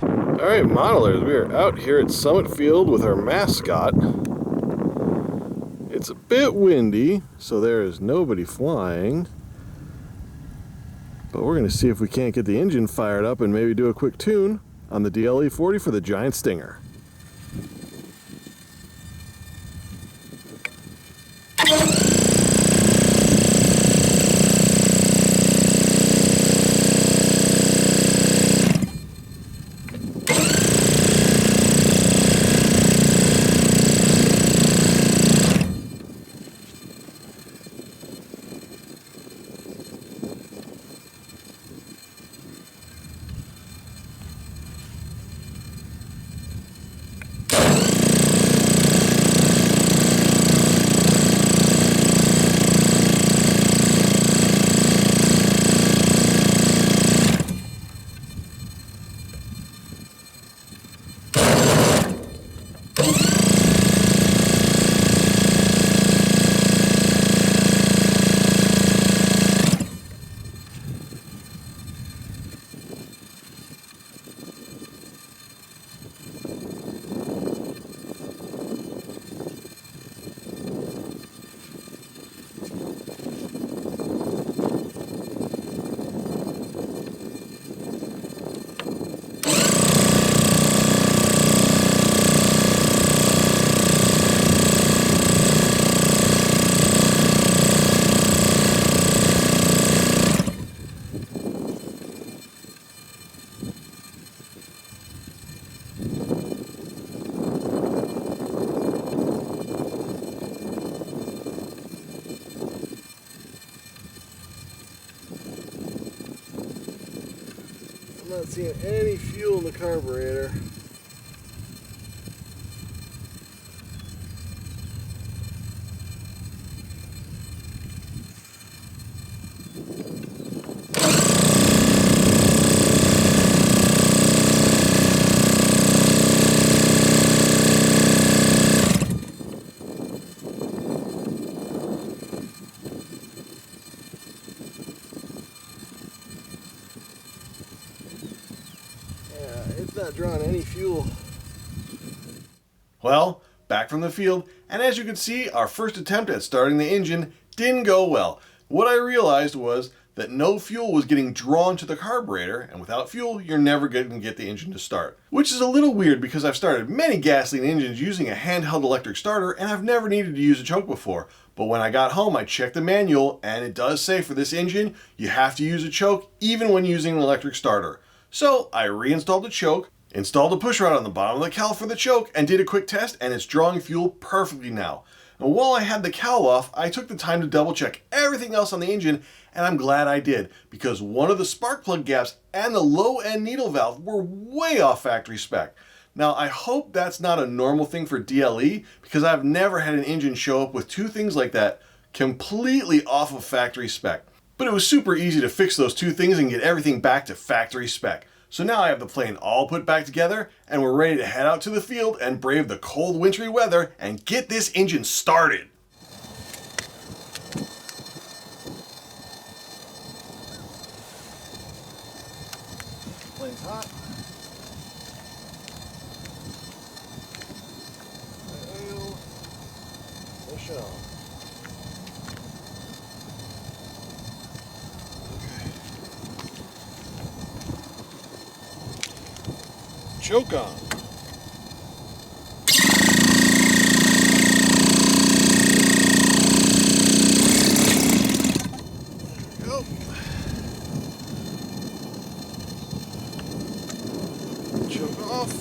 Alright, modelers, we are out here at Summit Field with our mascot. It's a bit windy, so there is nobody flying. But we're going to see if we can't get the engine fired up and maybe do a quick tune on the DLE-40 for the Giant Stinger. I'm not seeing any fuel in the carburetor. It's not drawing any fuel. Well, back from the field, and as you can see, our first attempt at starting the engine didn't go well. What I realized was that no fuel was getting drawn to the carburetor, and without fuel, you're never going to get the engine to start. Which is a little weird because I've started many gasoline engines using a handheld electric starter, and I've never needed to use a choke before. But when I got home, I checked the manual, and it does say for this engine, you have to use a choke even when using an electric starter. So I reinstalled the choke, installed a push rod on the bottom of the cowl for the choke, and did a quick test, and it's drawing fuel perfectly now. And while I had the cowl off, I took the time to double check everything else on the engine, and I'm glad I did, because one of the spark plug gaps and the low end needle valve were way off factory spec. Now I hope that's not a normal thing for DLE, because I've never had an engine show up with two things like that completely off of factory spec. But it was super easy to fix those two things and get everything back to factory spec. So now I have the plane all put back together, and we're ready to head out to the field and brave the cold wintry weather and get this engine started. Plane's hot. Oil. Push on. Choke on. There we go. Choke off.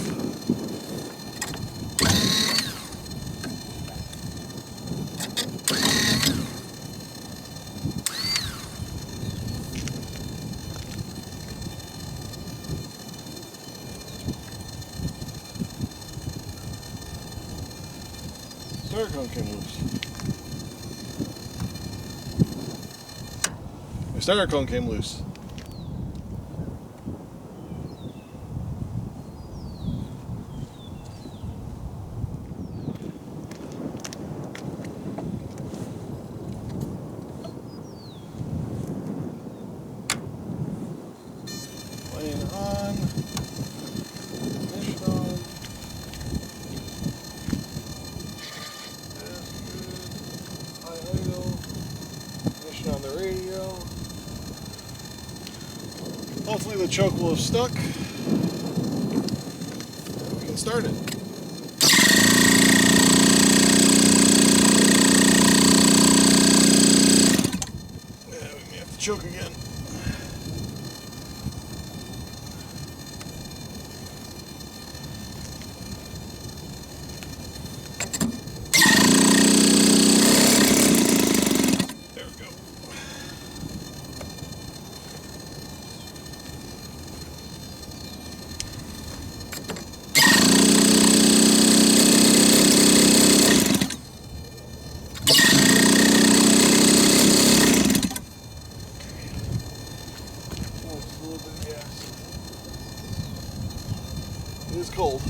Starter cone came loose. My starter cone came loose. Plane on. And the choke will have stuck. And we can start it. Yeah, we may have to choke again. It is cold.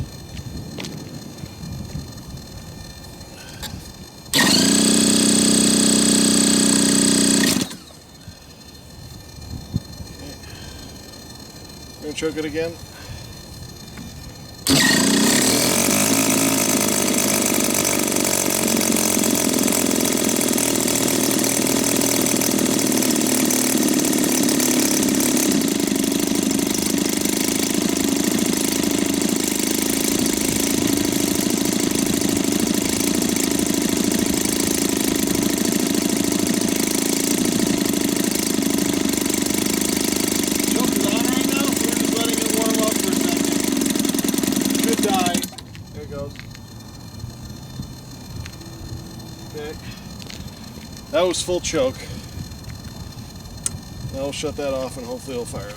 Okay. I'm going to choke it again. Okay. That was full choke. Now we'll shut that off and hopefully it'll fire up.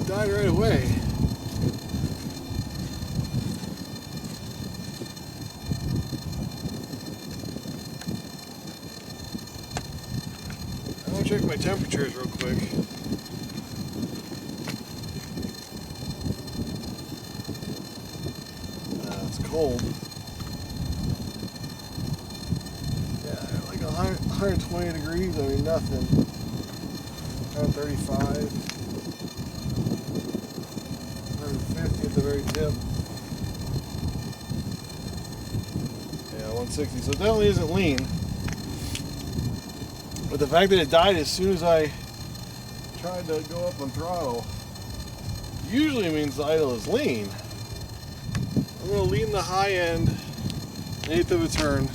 Died right away. I'm gonna check my temperatures real quick. It's cold. Yeah, like 120 degrees, I mean nothing. Around 35. 150 at the very tip. Yeah, 160. So it definitely isn't lean. But the fact that it died as soon as I tried to go up on throttle usually means the idle is lean. I'm going to lean the high end, 1/8 of a turn.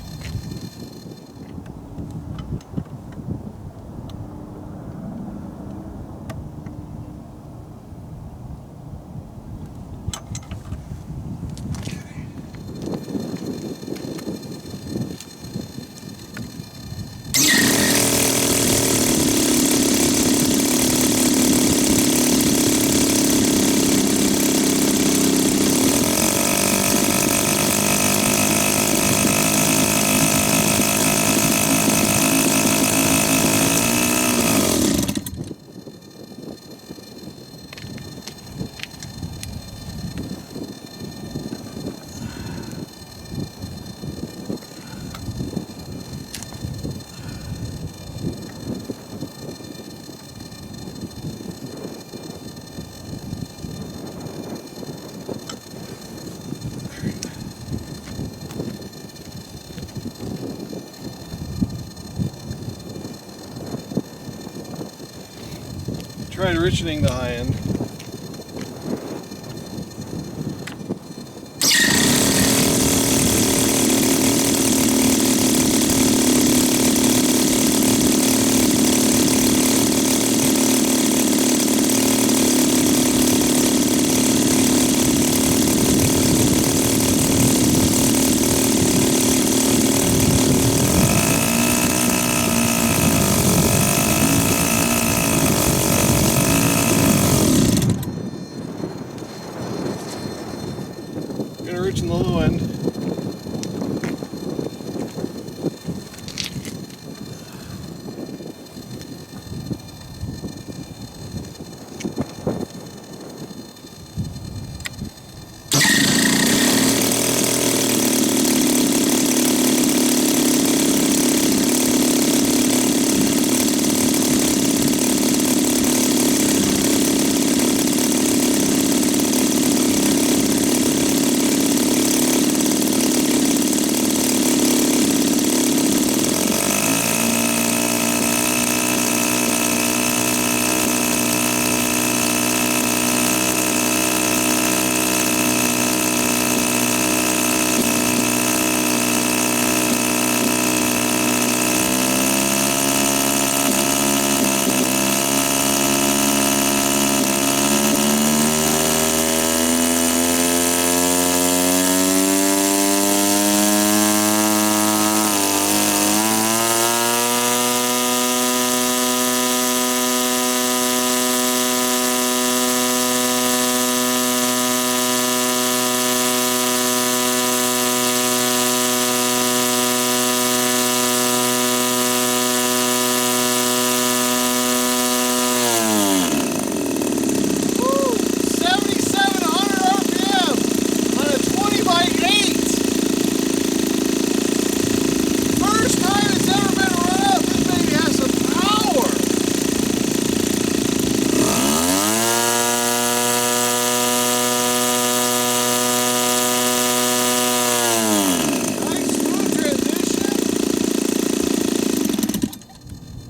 tried richening the high end. Gonna reach in the low end.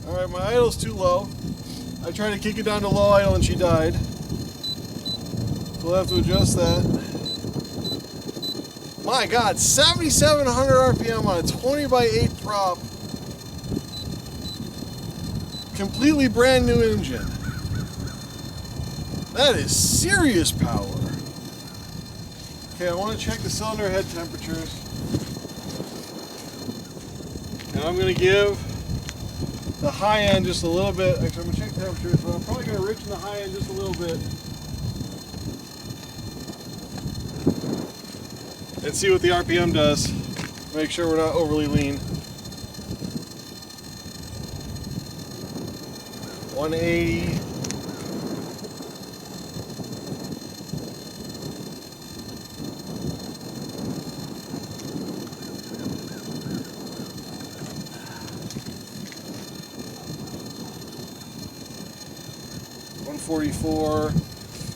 Alright, my idle's too low. I tried to kick it down to low idle and she died. So we'll have to adjust that. My God, 7,700 RPM on a 20x8 prop. Completely brand new engine. That is serious power. Okay, I want to check the cylinder head temperatures. And I'm going to give the high end just a little bit. Actually, I'm going to check temperatures, but I'm probably going to richen the high end just a little bit. And see what the RPM does. Make sure we're not overly lean. 180.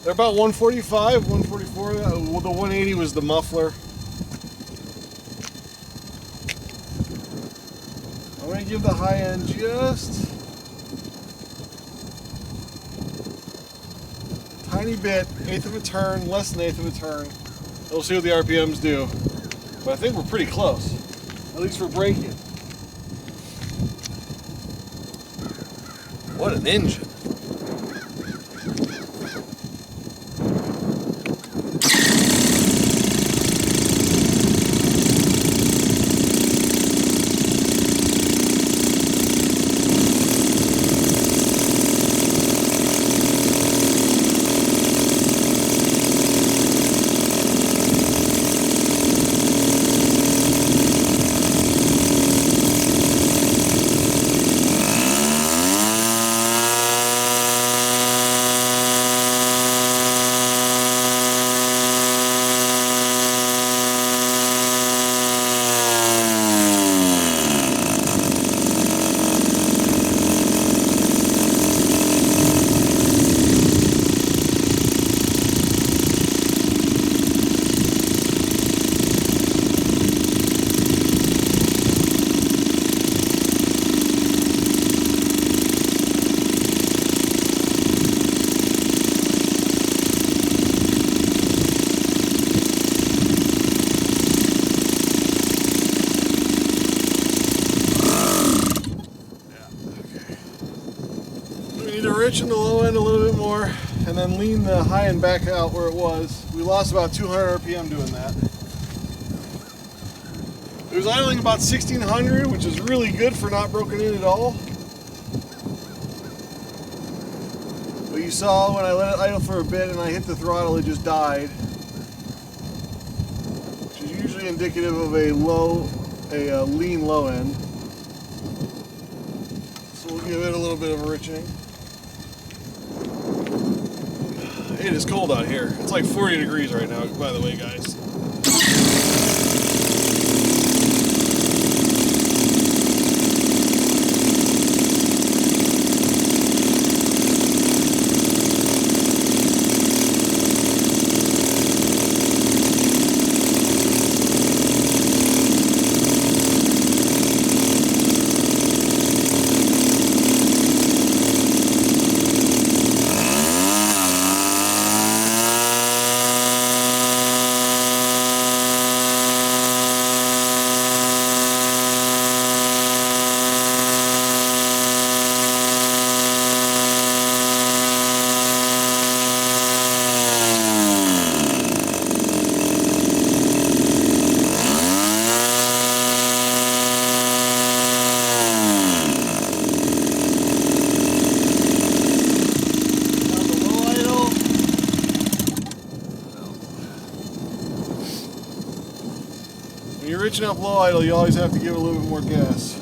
They're about 145, 144. The 180 was the muffler. I'm going to give the high end just a tiny bit, eighth of a turn, less than eighth of a turn. We'll see what the RPMs do. But I think we're pretty close, at least for braking. What an engine. enriching the low end a little bit more and then lean the high end back out where it was. We lost about 200 RPM doing that. It was idling about 1600, which is really good for not broken in at all. But you saw when I let it idle for a bit and I hit the throttle, it just died. Which is usually indicative of a lean low end. So we'll give it a little bit of a richening. It is cold out here. It's like 40 degrees right now, by the way, guys. When you're reaching up low idle, you always have to give it a little bit more gas.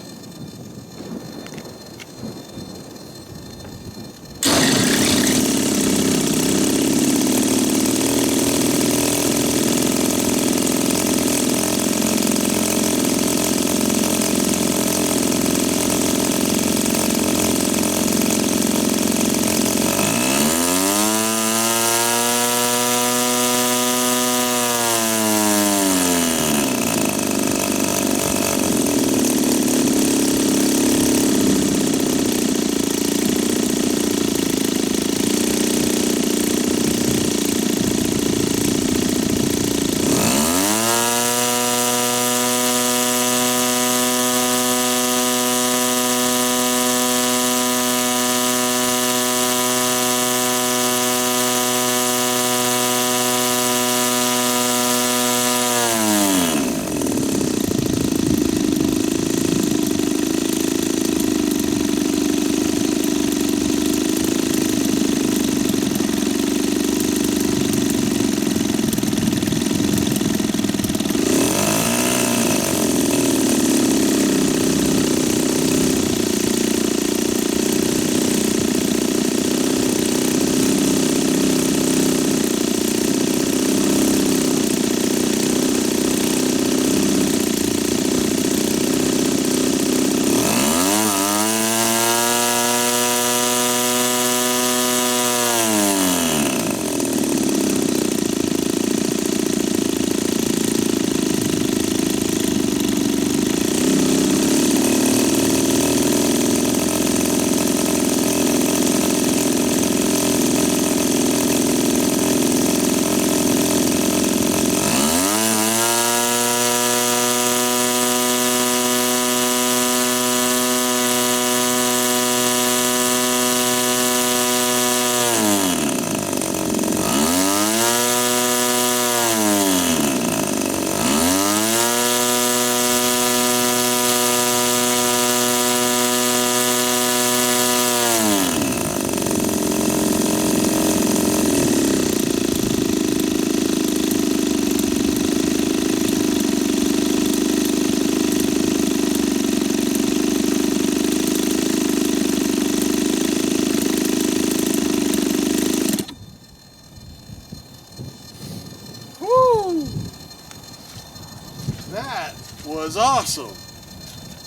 That was awesome.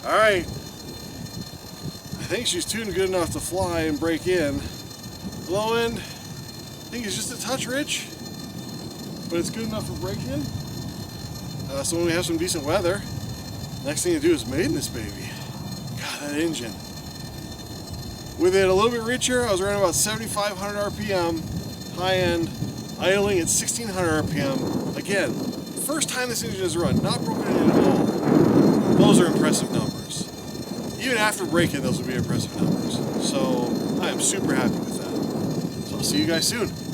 All right. I think she's tuned good enough to fly and break in. Low end, I think it's just a touch rich, but it's good enough for break in. So when we have some decent weather, next thing to do is maiden this baby. God, that engine. With it a little bit richer, I was running about 7,500 RPM, high end, idling at 1,600 RPM. Again, first time this engine is run, not broken in at all. Those are impressive numbers. Even after break-in, those would be impressive numbers. So I am super happy with that. see you guys soon.